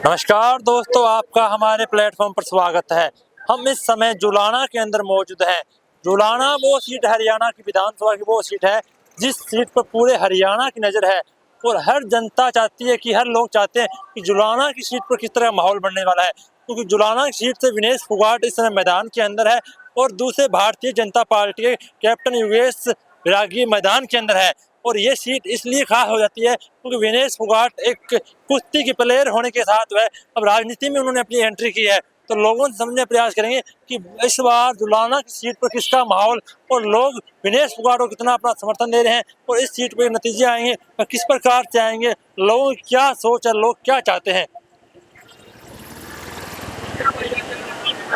नमस्कार दोस्तों, आपका हमारे प्लेटफॉर्म पर स्वागत है। हम इस समय जुलाना के अंदर मौजूद हैं। जुलाना वो सीट हरियाणा की विधानसभा की वो सीट है जिस सीट पर पूरे हरियाणा की नज़र है और हर जनता चाहती है कि हर लोग चाहते हैं कि जुलाना की सीट पर किस तरह का माहौल बनने वाला है, क्योंकि जुलाना की सीट से विनेश फोगाट इस समय मैदान के अंदर है और दूसरे भारतीय जनता पार्टी के कैप्टन योगेश विरागी मैदान के अंदर है। और ये सीट इसलिए खास हो जाती है क्योंकि विनेश फोगाट एक कुश्ती के प्लेयर होने के साथ वह अब राजनीति में उन्होंने अपनी एंट्री की है। तो लोगों से समझने प्रयास करेंगे कि इस बार जुलाना की सीट पर किसका माहौल और लोग विनेश फोगाट को कितना अपना समर्थन दे रहे हैं और इस सीट पर नतीजे आएंगे और किस प्रकार से आएंगे, लोगों की क्या सोच है, लोग क्या चाहते हैं।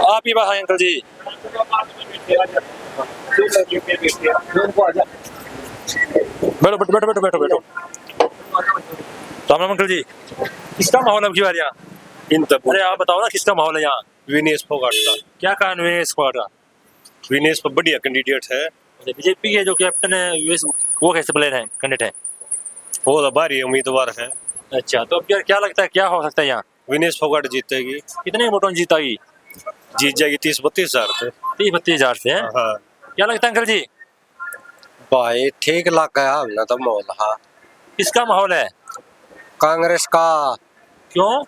आप ही बताएं अंकल जी। बैठो बैठो बैठो बैठो बैठो बैठो। राम राम अंकल जी, किसका माहौल है अब की बार यहाँ? अरे आप बताओ ना, किसका माहौल है यहाँ? विनेश फोगाट का। क्या कारण विनेश फोगाट का? विनेश पर बढ़िया कैंडिडेट है। बीजेपी के जो कैप्टन है यूएस, वो कैसे प्लेयर है, कैंडिडेट है? वो तो भारी उम्मीदवार है। अच्छा, तो अब क्या लगता है क्या हो सकता है यहाँ? विनेश फोगाट जीतेगी। कितने वोटों से जीतागी? जीत जाएगी 30-32 हजार से। 30-32 हजार से है? हाँ क्या लगता है अंकल जी, भाई ठीक लग गया हमने तो माहौल। हाँ, किसका माहौल है? कांग्रेस का। क्यों?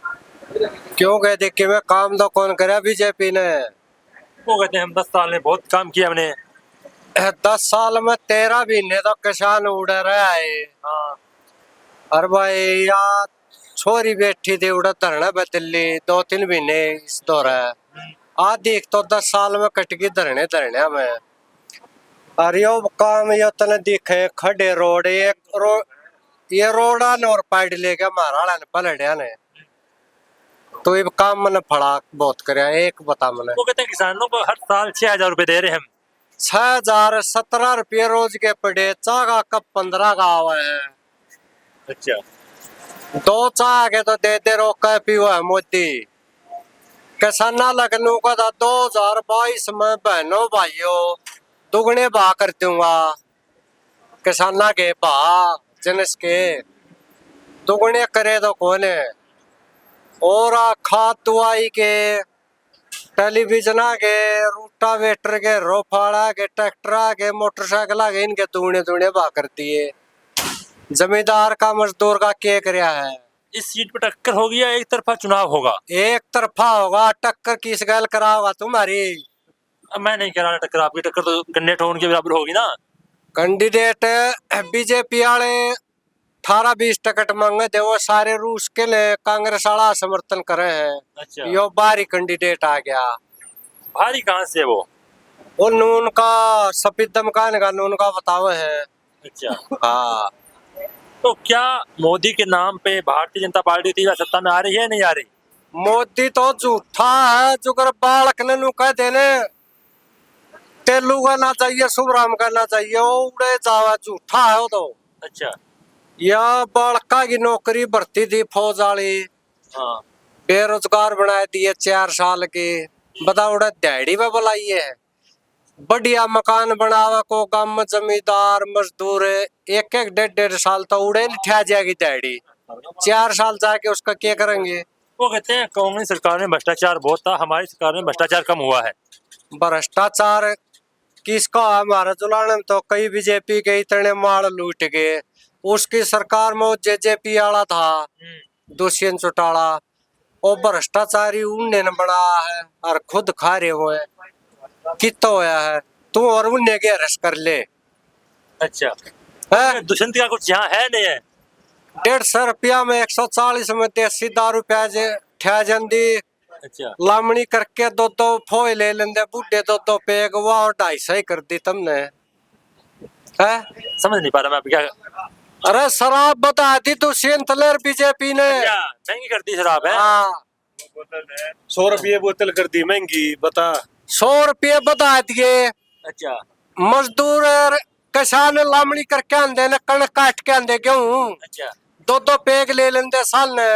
क्यों कह दे कि मैं काम तो कौन करे बीजेपी ने। वो कहते हैं हम 10 साल में बहुत काम किया हमने। 10 साल में 13 महीने तो किसान उड़ रहे है। हाँ। अरे भाई यार, छोरी बैठी थी उड़ा धरना पे दिल्ली 2-3 महीने इस दौरा। आज देख तो 10 साल में कट गई धरने धरने में। अरे यो काम ये तने दिखे खड़े रोड ये रोड़ा ने और पाइड लेके मारा ने पलड़िया ने। तो ये काम मैंने फड़ा बहुत कराया। एक बता मैंने वो कहते हैं किसानों को हर साल 6,000 रुपए दे रहे हैं हम। 6,017 रुपये रोज के पड़े। चाह का कप 15 का आवा है। अच्छा, 2 चाह के तो दे दे रोका पीवा है मोदी। किसाना लगनू का था 2022 में बहनों भाइयों दुगने भाव कर दूंगा। किसाना के भाव जिनस के दुगने करे तो कौन है। और खाद दुआई के, टेलीविजन के, रूटावेटर के, रोफाड़ा के, ट्रैक्टर के, मोटरसाइकिल के, इनके दूने दूने भाव कर दिए। जमींदार का मजदूर का क्या करया है। इस सीट पर टक्कर होगी या एक तरफा चुनाव होगा? एक तरफा होगा। टक्कर किस गैल कराओगा तुम्हारी? अब मैं नहीं कह रहा टक्कर, आपकी टक्कर तो कैंडिडेट हो उनके बराबर होगी ना। कैंडिडेट बीजेपी वाले 18-20 टिकट मांगे थे, वो सारे रूस के लिए कांग्रेस वाला समर्थन करे हैं। अच्छा, यो बारी कैंडिडेट आ गया। भारी कहाँ से है वो? वो नून का सफेद मकान का नून का बतावे है। अच्छा, हाँ, तो क्या मोदी के नाम पे भारतीय जनता पार्टी तीसरा सत्ता में आ रही है, नहीं आ रही? मोदी तो झूठा है। जो कर बालक ने नु कह देने तेलू का ना चाहिए, शुभराम का ना चाहिए, वो उड़े जावा। झूठा है वो तो। अच्छा। या बालका की नौकरी भर्ती थी फौज वाली, हाँ। बेरोजगार बना दिए 4 साल के। बताओ उड़ा दिहाड़ी में बुलाइए। बढ़िया मकान बनावा को गांव में जमींदार मजदूर 1-1 1.5 साल तो उड़े नहीं ठा जाएगी दिहाड़ी। 4 साल जाके उसका क्या करेंगे। वो कहते हैं कांग्रेस सरकार में भ्रष्टाचार बहुत था, हमारी सरकार में भ्रष्टाचार कम हुआ है। भ्रष्टाचार किसका? हमारे जुलाने में तो कई बीजेपी के इतने माल लूट गए। उसकी सरकार में जेजेपी वाला था दुष्यंत चौटाला, वो भ्रष्टाचारी उनने न बनाया है और खुद खा रहे हुए कितना होया है। तू और उनने के अरेस्ट कर ले। अच्छा, है दुष्यंत का कुछ यहाँ है नहीं है? 150 रुपया में 140 में देसी दारू प्याज ठा जंदी। अच्छा, लामणी करके 2-2 फोए ले लेंदे बूढ़े 2-2 पेग। वाह 250 ही कर दी तुमने। है समझ नहीं पा रहा मैं अब क्या। अरे शराब बता दी तू सेंतलर बीजेपी ने। क्या महंगी कर दी शराब है? हाँ, 100 रुपये बोतल कर दी महंगी। बता 100 रुपये बता दिए। अच्छा, मजदूर किसान लामणी करके आंदे न, कणक काट के आंदे गेहूं। अच्छा। 2-2 पेग ले लेंदे साल ने।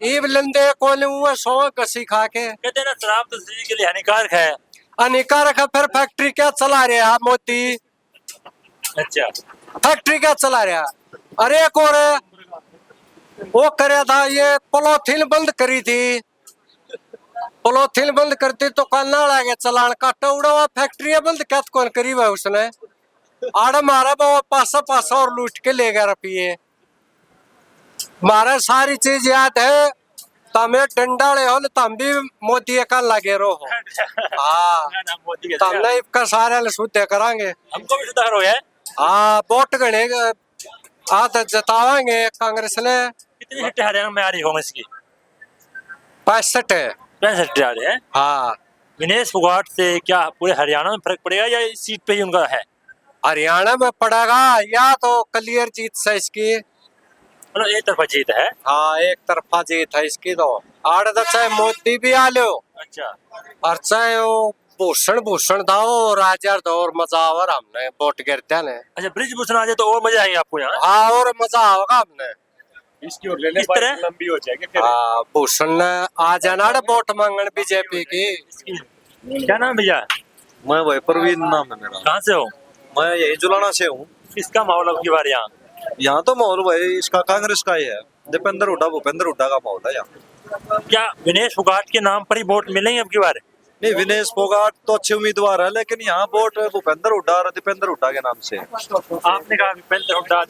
ईब लेंदे कोई 100 कसी खा के। कहते हैं ना शराब तो शरीर के लिए हानिकारक है। हानिकारक है, फिर फैक्ट्री क्या चला रहे हैं मोदी? अच्छा, फैक्ट्री क्या चला रहा? अरे एक और वो करे था, ये पॉलिथीन बंद करी थी, पॉलिथीन बंद करती तो काना लगे चलान काटा उड़ा हुआ, फैक्ट्रियां बंद क्या कौन करी हुआ उसने, आड़ा मारा वो पासा पासा और लूट के ले गया रुपये। मारा सारी चीज याद है, तमें डंडाले हो तम भी मोदी का लगे रहो। हाँ, मोदी के तमने इसका सारे सुधे करांगे, हमको भी सुधार हो गया है। हाँ वोट गणे आज जतावांगे कांग्रेस ने। कितनी सीटें हरियाणा में आ रही कांग्रेस की? 65 है। 65 सीटें आ रही है। हाँ, विनेश फोगाट से क्या पूरे हरियाणा में फर्क पड़ेगा या इस सीट पे ही उनका है? हरियाणा में पड़ेगा या तो क्लियर जीत है इसकी। मतलब एक तरफा जीत है। हाँ, एक तरफा जीत है इसकी तो। आड़ तो चाहे मोदी भी आ लो अच्छा, और चाहे वो भूषण था वो राजा दौर मजा आवर हमने वोट गिरते ने। अच्छा ब्रिजभूषण आ जाए तो और मजा आएगा आपको यहाँ। हाँ, और मजा आएगा हमने। इसकी और लेने किस तरह? लंबी हो जाएगी फिर। हाँ, भूषण ने आ जाना वोट मांगन बीजेपी की। क्या नाम भैया? मैं भाई परवीन नाम है मेरा। कहाँ से हो? मैं यही जुलाना से हूँ। किसका माहौल अब की बार यहाँ? यहाँ तो माहौल भाई इसका कांग्रेस का ही है, दीपेंद्र हुड्डा भूपेंद्र हुड्डा का माहौल है यहाँ। क्या विनेश फोगाट के नाम पर ही वोट मिलेंगे अब की बार? नहीं, विनेश फोगाट तो अच्छे उम्मीदवार है, लेकिन यहाँ वोट भूपेंद्र हुड्डा और दीपेंद्र हुड्डा के नाम से है। आपने कहा दीपेंद्र हुड्डा,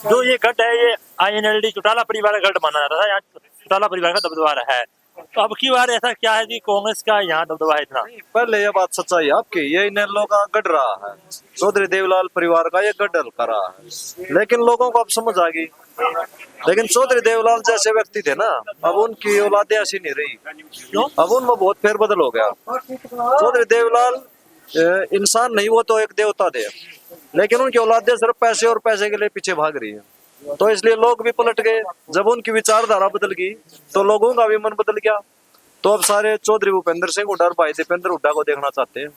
जो ये गढ़ है ये INLD चौटाला परिवार का गढ़ माना जाता था, यहाँ चौटाला परिवार का दबदबा रहा है। तो अब की बार ऐसा क्या है कि कांग्रेस का यहाँ दबदबा है इतना? पहले ये बात सच्चाई है आपकी, ये इन लोगों का गढ़ रहा है, चौधरी देवलाल परिवार का ये गढ़ हल्का रहा है, लेकिन लोगों को अब समझ आ गई। लेकिन चौधरी देवलाल जैसे व्यक्ति थे ना, अब उनकी औलादे ऐसी नहीं रही, क्यों? अब उनमें बहुत फेरबदल हो गया। चौधरी देवलाल इंसान नहीं, वो तो एक देवता थे, लेकिन उनकी औलादे सिर्फ पैसे और पैसे के लिए पीछे भाग रही है, तो इसलिए लोग भी पलट गए। जब उनकी विचारधारा बदल गई तो लोगों का भी मन बदल गया, तो अब सारे चौधरी भूपेंद्र सिंह हुड्डा और भाई दीपेंद्र हुड्डा को देखना चाहते हैं।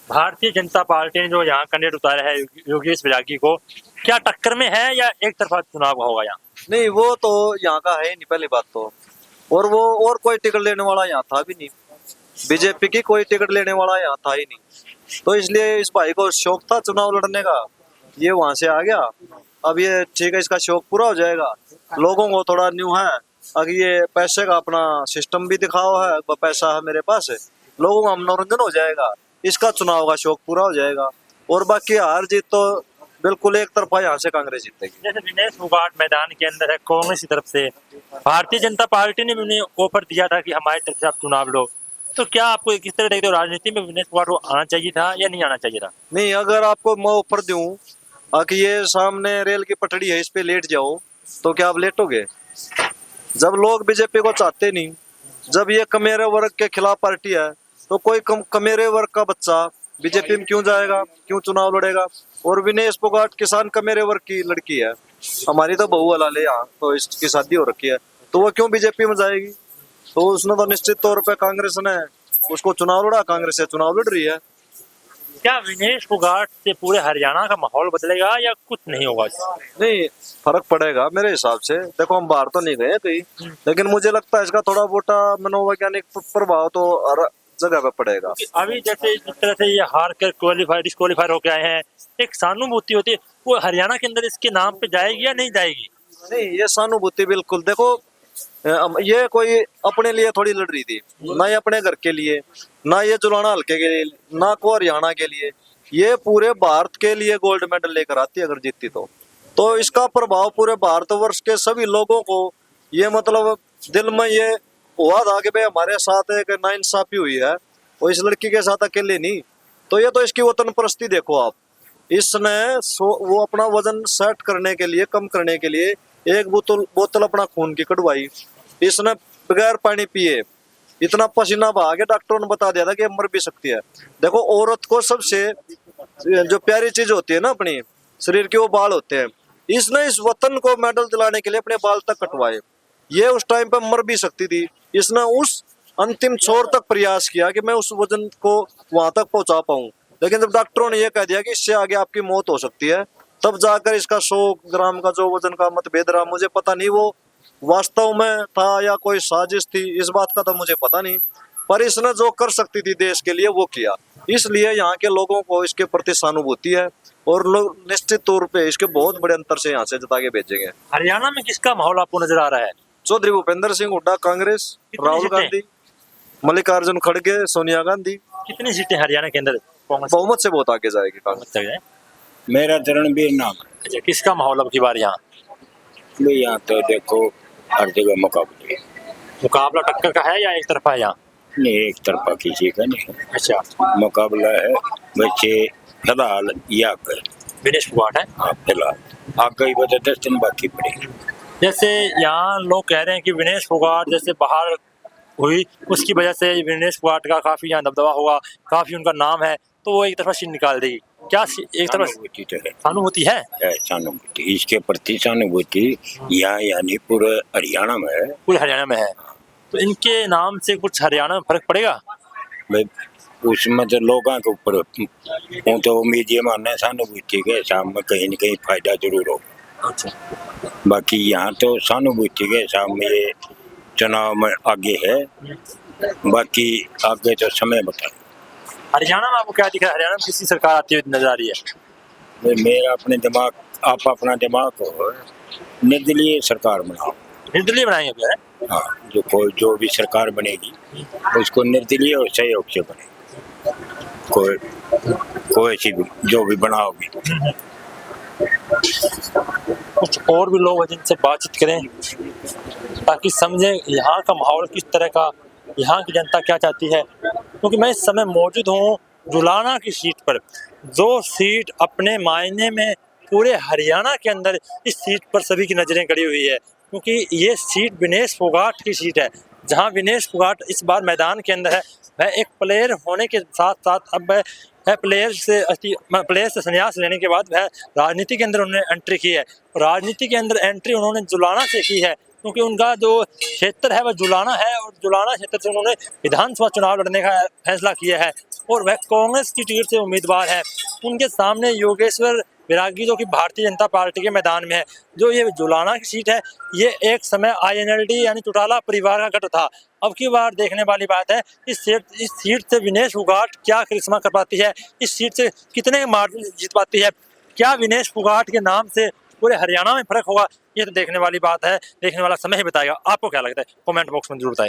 भारतीय जनता पार्टी ने जो यहाँ कैंडिडेट उतारा है योगेश बैरागी को, क्या टक्कर में है या एक तरफा चुनाव होगा यहाँ? नहीं, वो तो यहाँ का है ही नहीं पहली बात तो, और वो और कोई टिकट लेने वाला यहाँ था भी नहीं, बीजेपी की कोई टिकट लेने वाला यहाँ था ही नहीं, तो इसलिए इस भाई को शौक था चुनाव लड़ने का, ये वहां से आ गया। अब ये ठीक है, इसका शौक पूरा हो जाएगा। लोगों को थोड़ा न्यू है, अगर ये पैसे का अपना सिस्टम भी दिखाओ है, पैसा है मेरे पास, लोगों का मनोरंजन हो जाएगा, इसका चुनाव का शौक पूरा हो जाएगा, और बाकी हार जीत तो बिल्कुल एक तरफा यहाँ से कांग्रेस जीतेगी। जैसे विनेश फोगाट मैदान के अंदर है कांग्रेस की तरफ से, भारतीय जनता पार्टी ने भी उन्हें ऑफर दिया था कि हमारी तरफ से आप चुनाव लो, तो क्या आपको किस तरह देखते हो, राजनीति में विनेश फोगाट को आना चाहिए था या नहीं आना चाहिए था? नहीं, अगर आपको मैं ऑफर दूं कि ये सामने रेल की पटड़ी है, इस पे लेट जाओ, तो क्या आप लेटोगे? जब लोग बीजेपी को चाहते नहीं, जब ये कमेरे वर्ग के खिलाफ पार्टी है, तो कोई कमेरे वर्ग का बच्चा बीजेपी में क्यों जाएगा, क्यों चुनाव लड़ेगा? और विनेश फोगाट किसान कमेरे वर्ग की लड़की है, हमारी तो बहू हलाल है यहाँ, तो इसकी शादी हो रखी है, तो वो क्यों बीजेपी में जाएगी? तो उसने तो निश्चित तौर पे कांग्रेस ने उसको चुनाव लड़ा, कांग्रेस से चुनाव लड़ रही है। क्या विनेश फोगाट से पूरे हरियाणा का माहौल बदलेगा या कुछ नहीं होगा? नहीं, फर्क पड़ेगा मेरे हिसाब से। देखो, हम बाहर तो नहीं गए कहीं, लेकिन मुझे लगता है इसका थोड़ा मोटा मनोवैज्ञानिक प्रभाव तो हर जगह पे पड़ेगा। अभी जैसे जिस तरह से ये हार कर डिस्क्वालीफायर होके आए हैं, एक सहानुभूति होती है, वो हरियाणा के अंदर इसके नाम पे जाएगी या नहीं जाएगी? नहीं, ये सहानुभूति बिल्कुल, देखो ये कोई अपने लिए थोड़ी लड़ रही थी, ना ये अपने घर के लिए, ना ये जुलाना हल्के के लिए, ना को हरियाणा के लिए, ये पूरे भारत के लिए गोल्ड मेडल लेकर आती है अगर जीतती तो इसका प्रभाव पूरे भारतवर्ष के सभी लोगों को, ये मतलब दिल में ये हुआ था कि भाई हमारे साथ एक नाइंसाफी हुई है, और इस लड़की के साथ अकेले नहीं, तो ये तो इसकी वतन परस्ती देखो आप। इसने वो अपना वजन सेट करने के लिए, कम करने के लिए एक बोतल अपना खून की कटवाई, इसने बगैर पानी पिए इतना पसीना बहा के डॉक्टरों ने बता दिया था कि मर भी सकती है। देखो, औरत को सबसे जो प्यारी चीज होती है ना अपनी शरीर के, वो बाल होते हैं, इसने इस वतन को मेडल दिलाने के लिए अपने बाल तक कटवाए। ये उस टाइम पे मर भी सकती थी, इसने उस अंतिम छोर तक प्रयास किया कि मैं उस वजन को वहां तक पहुंचा पाऊं, लेकिन जब डॉक्टरों ने यह कह दिया कि इससे आगे आपकी मौत हो सकती है, तब जाकर इसका 100 ग्राम का जो वजन का मतभेद रहा, मुझे पता नहीं वो वास्तव में था या कोई साजिश थी, इस बात का तो मुझे पता नहीं, पर इसने जो कर सकती थी देश के लिए वो किया, इसलिए यहाँ के लोगों को इसके प्रति सहानुभूति है। और लोग निश्चित तौर पे इसके बहुत बड़े अंतर से यहाँ से जिता के भेजेंगे। हरियाणा में किसका माहौल आपको नजर आ रहा है? चौधरी भूपेंद्र सिंह हुड्डा कांग्रेस, कितनी राहुल सीटें? गांधी, मल्लिकार्जुन खड़गे, सोनिया गांधी, कितनी सीटें हरियाणा के अंदर कांग्रेस बहुमत से बहुत आगे जाएगी कांग्रेस। तक है? मेरा रणबीर नाम है। अच्छा, किसका माहौल अब की बार यहाँ? भाई यहाँ तो देखो हर जगह मुकाबले, मुकाबला टक्कर का है या एक तरफा है यहाँ? नहीं एक तरफा किसी का नहीं अच्छा, मुकाबला है। बच्चे फिलहाल या कर विनेश फोगाट है। हाँ फिलहाल आगे ही बता 10 दिन बाकी पड़ेगी। जैसे यहाँ लोग कह रहे हैं कि विनेश फोगाट जैसे बाहर हुई उसकी वजह से विनेश फोगाट का काफी यहाँ दबदबा होगा, काफी उनका नाम है, तो वो एक तरफा सीट निकाल देगी। क्या एक तरफ सहानुभूति तो है, सहानुभूति है? सहानुभूति इसके प्रति सहानुभूति यहाँ यानी पूरे हरियाणा में है। पूरे हरियाणा में है, तो इनके नाम से कुछ हरियाणा में फर्क पड़ेगा? भाई उसमें तो लोगों के ऊपर वो तो उम्मीद ये मानना सहानुभूति के हिसाब में कहीं न कहीं फायदा जरूर होगा। अच्छा, बाकी यहाँ तो सहानुभूति के हिसाब में ये चुनाव में आगे है, बाकी आगे तो समय बता। हरियाणा में आपको क्या दिख रहा है? हरियाणा में किसी सरकार आती हुई नजर आ रही है? मेरा अपने दिमाग आप अपना दिमाग को निर्दलीय सरकार बनाओ। निर्दलीय बनाएंगे क्या है? हाँ जो भी सरकार बनेगी उसको निर्दलीय और सहयोग से बने। कोई सी भी जो भी बनाओगी। कुछ और भी लोग हैं जिनसे बातचीत करें ताकि समझें यहाँ का माहौल किस तरह का, यहाँ की जनता क्या चाहती है। क्योंकि मैं इस समय मौजूद हूँ जुलाना की सीट पर, जो सीट अपने मायने में पूरे हरियाणा के अंदर इस सीट पर सभी की नज़रें गड़ी हुई है, क्योंकि ये सीट विनेश फोगाट की सीट है। जहाँ विनेश फोगाट इस बार मैदान के अंदर है, वह एक प्लेयर होने के साथ साथ अब वह प्लेयर से संन्यास लेने के बाद वह राजनीति के अंदर उन्होंने एंट्री की है। राजनीति के अंदर एंट्री उन्होंने जुलाना से की है, क्योंकि उनका जो क्षेत्र है वह जुलाना है और जुलाना क्षेत्र से उन्होंने विधानसभा चुनाव लड़ने का फैसला किया है और वह कांग्रेस की टिकट से उम्मीदवार है। उनके सामने योगेश्वर विरागी जो कि भारतीय जनता पार्टी के मैदान में है। जो ये जुलाना की सीट है, ये एक समय INLD यानी चौटाला परिवार का गढ़ था। अब की बार देखने वाली बात है इस सीट से विनेश फोगाट क्या करिश्मा कर पाती है, इस सीट से कितने मार्जिन जीत पाती है, क्या विनेश फोगाट के नाम से पूरे हरियाणा में फर्क होगा, ये तो देखने वाली बात है, देखने वाला समय ही बताएगा। आपको क्या लगता है? कमेंट बॉक्स में जरूर बताएं।